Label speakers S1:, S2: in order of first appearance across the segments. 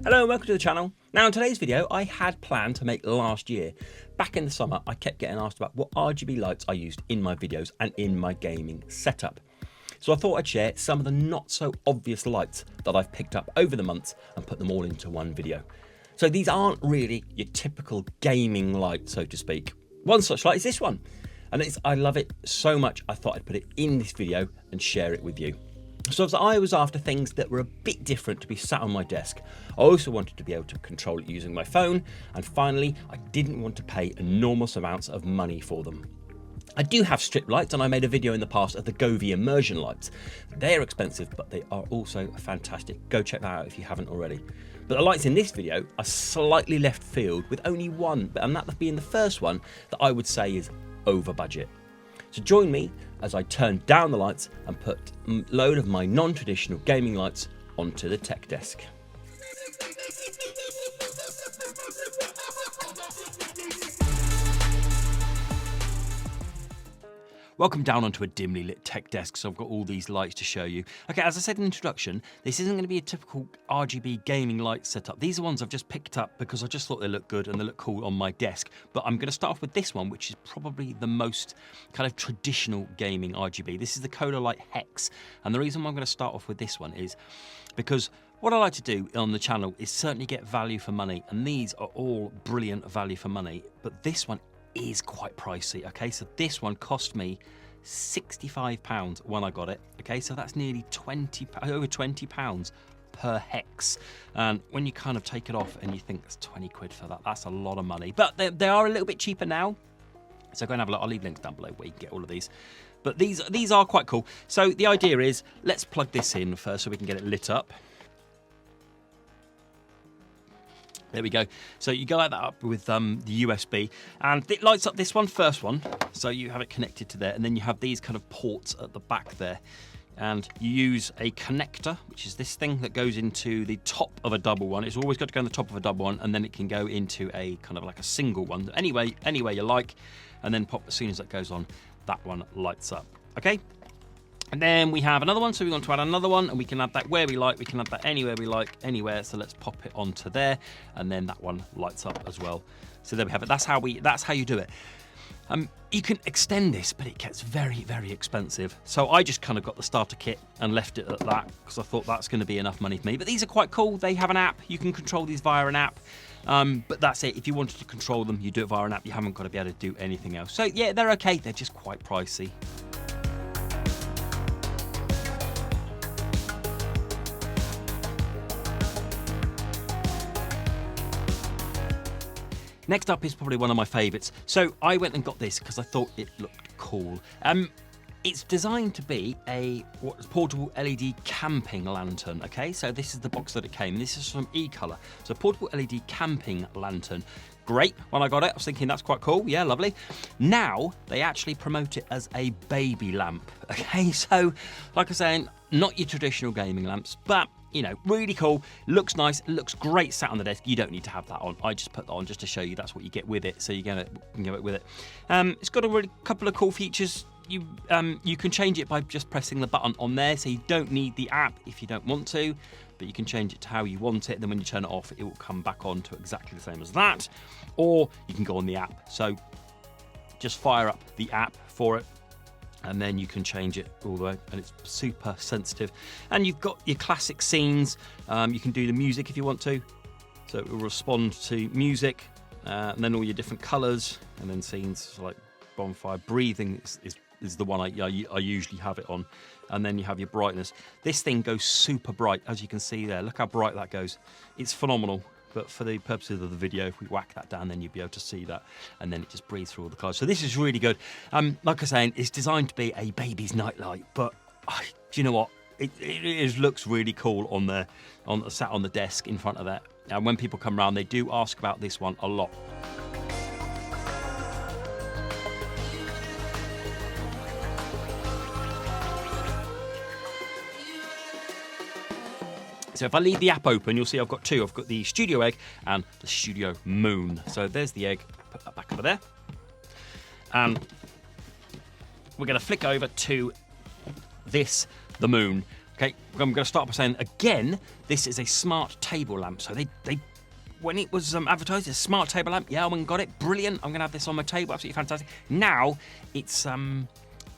S1: Hello and welcome to the channel. Now in today's video I had planned to make last year. Back in the summer I kept getting asked about what RGB lights I used in my videos and in my gaming setup. So I thought I'd share some of the not so obvious lights that I've picked up over the months and put them all into one video. So these aren't really your typical gaming light, so to speak. One such light is this one. And I love it so much I thought I'd put it in this video and share it with you. So as I was after things that were a bit different to be sat on my desk, I also wanted to be able to control it using my phone, and finally I didn't want to pay enormous amounts of money for them. I do have strip lights, and I made a video in the past of the Govee immersion lights. They're expensive, but they are also fantastic. Go check that out if you haven't already. But the lights in this video are slightly left field with only one, and that being the first one that I would say is over budget. So join me as I turn down the lights and put a load of my non-traditional gaming lights onto the tech desk. Welcome down onto a dimly lit tech desk, so I've got all these lights to show you. Okay, as I said in the introduction, this isn't going to be a typical RGB gaming light setup. These are ones I've just picked up because I just thought they look good and they look cool on my desk. But I'm going to start off with this one, which is probably the most kind of traditional gaming RGB. This is the Cololight Hex. And the reason why I'm going to start off with this one is because what I like to do on the channel is certainly get value for money. And these are all brilliant value for money. But this one is quite pricey. Okay, so this one cost me £65 when I got it. Okay, so that's nearly over £20 per hex. And when you kind of take it off and you think it's 20 quid for that, that's a lot of money. But they are a little bit cheaper now. So go and have a look. I'll leave links down below where you can get all of these. But these are quite cool. So the idea is, let's plug this in first so we can get it lit up. There we go. So you go like that up with the USB, and it lights up this first one. So you have it connected to there, and then you have these kind of ports at the back there. And you use a connector, which is this thing that goes into the top of a double one. It's always got to go on the top of a double one, and then it can go into a kind of like a single one. Anyway you like, and then pop as soon as that goes on, that one lights up. Okay? And then we have another one, so we want to add another one, and we can add that where we like, we can add that anywhere we like, anywhere. So let's pop it onto there, and then that one lights up as well. So there we have it. That's how you do it. You can extend this, but it gets very, very expensive. So I just kind of got the starter kit and left it at that because I thought that's going to be enough money for me. But these are quite cool. They have an app. You can control these via an app. But that's it. If you wanted to control them, you do it via an app. You haven't got to be able to do anything else. So yeah, they're okay. They're just quite pricey. Next up is probably one of my favourites. So I went and got this because I thought it looked cool. It's designed to be a portable LED camping lantern. Okay, so this is the box that it came. This is from Ecolor. So portable LED camping lantern. Great. When I got it, I was thinking that's quite cool. Yeah, lovely. Now they actually promote it as a baby lamp. Okay, so like I was saying, not your traditional gaming lamps, but you know, really cool, looks nice, looks great sat on the desk. You don't need to have that on. I just put that on just to show you that's what you get with it. So you can get it with it. It's got a really couple of cool features. You can change it by just pressing the button on there. So you don't need the app if you don't want to, but you can change it to how you want it. And then when you turn it off, it will come back on to exactly the same as that. Or you can go on the app. So just fire up the app for it, and then you can change it all the way, and it's super sensitive. And you've got your classic scenes. You can do the music if you want to, so it will respond to music, and then all your different colours, and then scenes so like bonfire. Breathing is the one I usually have it on, and then you have your brightness. This thing goes super bright, as you can see there. Look how bright that goes. It's phenomenal. But for the purposes of the video, if we whack that down, then you'll be able to see that. And then it just breathes through all the colours. So this is really good. Like I was saying, it's designed to be a baby's nightlight. But do you know what? It looks really cool sat on the desk in front of that. And when people come around, they do ask about this one a lot. So if I leave the app open, you'll see I've got two. I've got the Studio Egg and the Studio Moon. So there's the egg. Put that back over there. And we're going to flick over to the Moon. Okay, I'm going to start by saying, again, this is a smart table lamp. So they when it was advertised as a smart table lamp, yeah, I went and got it. Brilliant. I'm going to have this on my table. Absolutely fantastic. Now, it's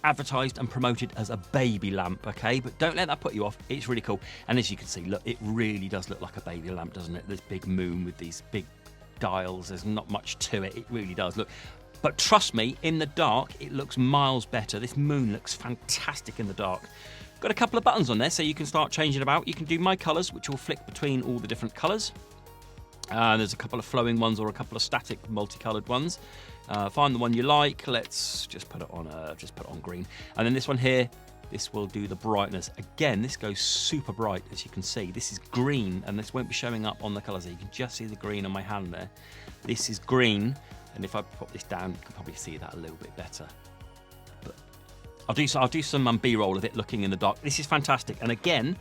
S1: advertised and promoted as a baby lamp, okay? But don't let that put you off. It's really cool. And as you can see, look, it really does look like a baby lamp, doesn't it? This big moon with these big dials. There's not much to it. It really does look. But trust me, in the dark, it looks miles better. This moon looks fantastic in the dark. Got a couple of buttons on there, so you can start changing about. You can do my colours, which will flick between all the different colours. There's a couple of flowing ones or a couple of static multicoloured ones. Find the one you like. Let's just put it on green. And then this one here, this will do the brightness. Again, this goes super bright, as you can see. This is green, and this won't be showing up on the colours here. You can just see the green on my hand there. This is green, and if I pop this down, you can probably see that a little bit better. But I'll do some B-roll of it looking in the dark. This is fantastic. And again,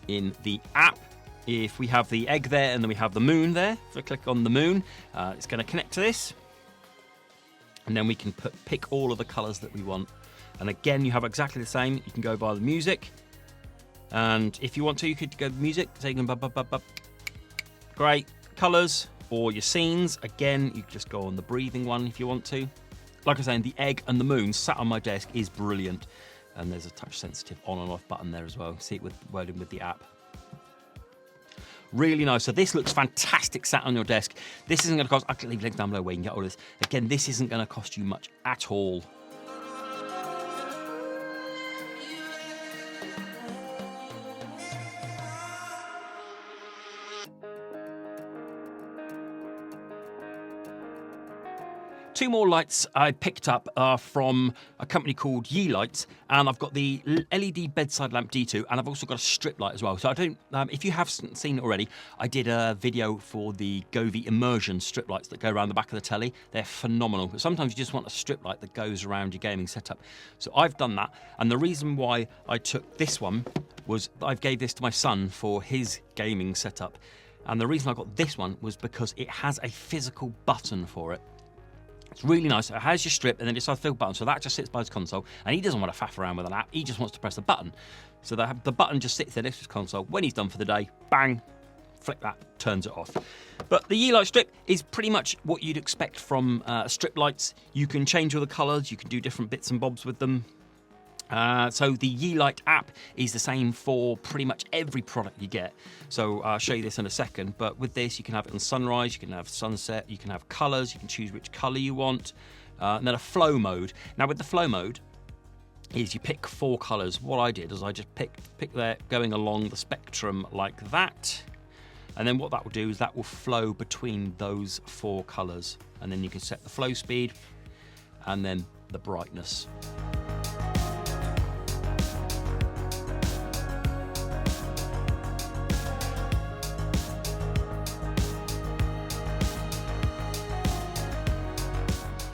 S1: in the app, if we have the egg there and then we have the moon there, if I click on the moon, it's going to connect to this. And then we can pick all of the colours that we want. And again, you have exactly the same. You can go by the music. And if you want to, you could go music. So you can great. Colours or your scenes. Again, you just go on the breathing one if you want to. Like I was saying, the egg and the moon sat on my desk is brilliant. And there's a touch sensitive on and off button there as well. See it wording with the app. Really nice. So this looks fantastic sat on your desk. This isn't going to cost, I can leave links down below where you can get all this. Again, this isn't going to cost you much at all. Two more lights I picked up from a company called Yeelight, and I've got the LED bedside lamp D2, and I've also got a strip light as well. So I don't, if you haven't seen it already, I did a video for the Govee immersion strip lights that go around the back of the telly. They're phenomenal. But sometimes you just want a strip light that goes around your gaming setup. So I've done that, and the reason why I took this one was I gave this to my son for his gaming setup, and the reason I got this one was because it has a physical button for it. It's really nice. It has your strip and then it's a physical button. So that just sits by his console, and he doesn't want to faff around with an app. He just wants to press the button. So the button just sits there next to his console. When he's done for the day, bang, flick that, turns it off. But the Yeelight strip is pretty much what you'd expect from strip lights. You can change all the colours. You can do different bits and bobs with them. So the Yeelight app is the same for pretty much every product you get. So I'll show you this in a second, but with this you can have it on sunrise, you can have sunset, you can have colours, you can choose which colour you want, and then a flow mode. Now with the flow mode is you pick 4 colours. What I did is I just pick there going along the spectrum like that, and then what that will do is that will flow between those 4 colours, and then you can set the flow speed and then the brightness.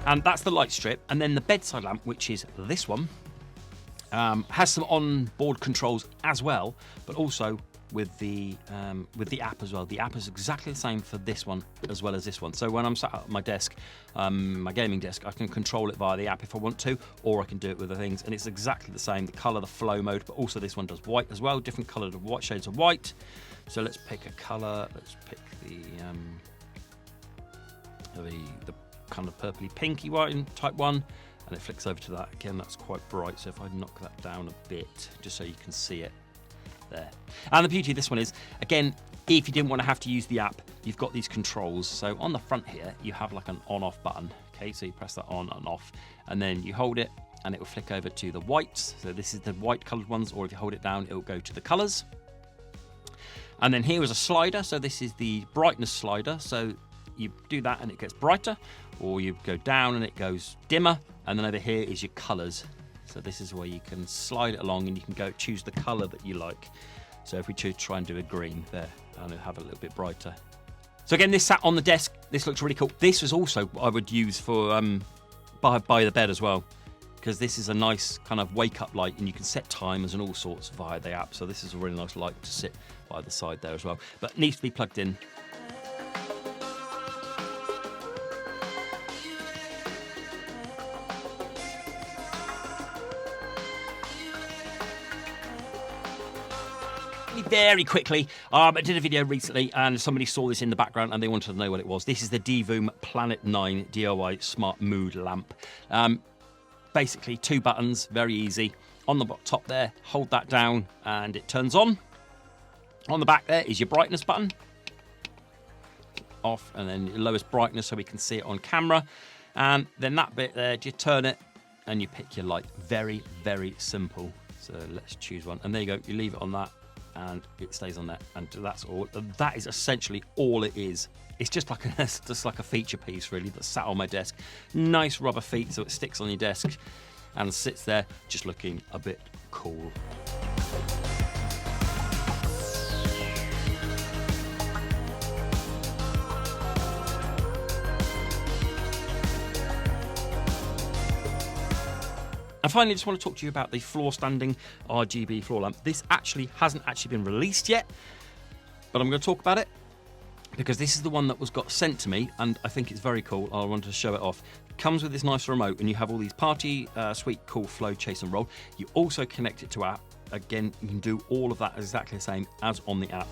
S1: And that's the light strip, and then the bedside lamp, which is this one, has some on-board controls as well, but also with the app as well. The app is exactly the same for this one as well as this one. So when I'm sat at my desk, my gaming desk, I can control it via the app if I want to, or I can do it with the things, and it's exactly the same. The colour, the flow mode, but also this one does white as well, different coloured white shades of white. So let's pick a colour. Let's pick the kind of purpley pinky white type one, and it flicks over to that. Again, that's quite bright, so if I knock that down a bit just so you can see it there. And the beauty of this one is, again, if you didn't want to have to use the app, you've got these controls. So on the front here you have like an on-off button, okay? So you press that on and off, and then you hold it and it will flick over to the whites. So this is the white coloured ones, or if you hold it down it will go to the colours. And then here is a slider, so this is the brightness slider. So you do that and it gets brighter, or you go down and it goes dimmer, and then over here is your colours. So this is where you can slide it along and you can go choose the colour that you like. So if we try and do a green there, and it'll have a little bit brighter. So again, this sat on the desk. This looks really cool. This was also I would use for by the bed as well, because this is a nice kind of wake up light, and you can set timers and all sorts via the app. So this is a really nice light to sit by the side there as well, but it needs to be plugged in. very quickly, I did a video recently and somebody saw this in the background and they wanted to know what it was. This is the Divoom Planet-9 DIY Smart Mood Lamp. Basically 2 buttons, very easy. On the top there, hold that down and it turns on. On the back there is your brightness button. Off, and then your lowest brightness so we can see it on camera. And then that bit there, just turn it and you pick your light. Very, very simple. So let's choose one. And there you go, you leave it on that and it stays on there. And that's all. That is essentially all it is. It's just like a feature piece really that's sat on my desk. Nice rubber feet so it sticks on your desk and sits there just looking a bit cool. And finally, I just want to talk to you about the floor standing RGB floor lamp. This hasn't been released yet, but I'm going to talk about it because this is the one that got sent to me, and I think it's very cool. I wanted to show it off. It comes with this nice remote, and you have all these party, sweet, cool, flow, chase, and roll. You also connect it to app. Again, you can do all of that exactly the same as on the app.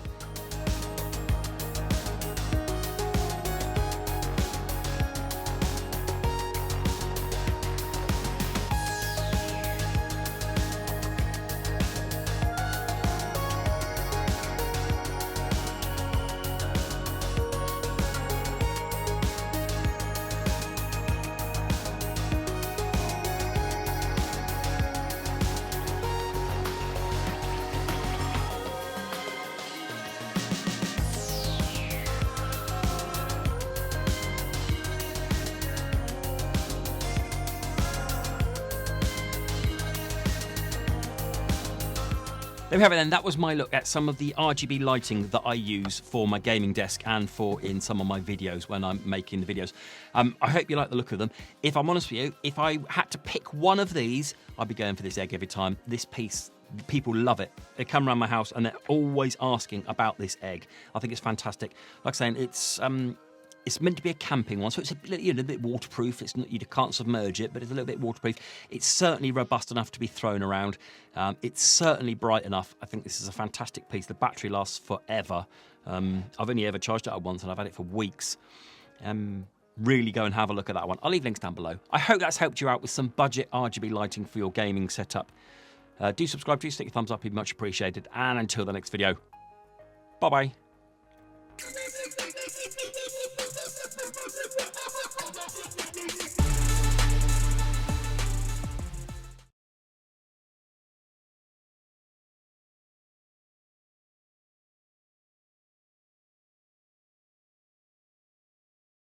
S1: There we have it then. That was my look at some of the RGB lighting that I use for my gaming desk and for in some of my videos when I'm making the videos. I hope you like the look of them. If I'm honest with you, if I had to pick one of these, I'd be going for this egg every time. This piece, people love it. They come around my house and they're always asking about this egg. I think it's fantastic. Like I say, it's meant to be a camping one, so it's a bit waterproof. It's not, you can't submerge it, but it's a little bit waterproof. It's certainly robust enough to be thrown around. It's certainly bright enough. I think this is a fantastic piece. The battery lasts forever. I've only ever charged it up once, and I've had it for weeks. Really go and have a look at that one. I'll leave links down below. I hope that's helped you out with some budget RGB lighting for your gaming setup. Do subscribe, do stick your thumbs up, it'd be much appreciated. And until the next video, bye-bye.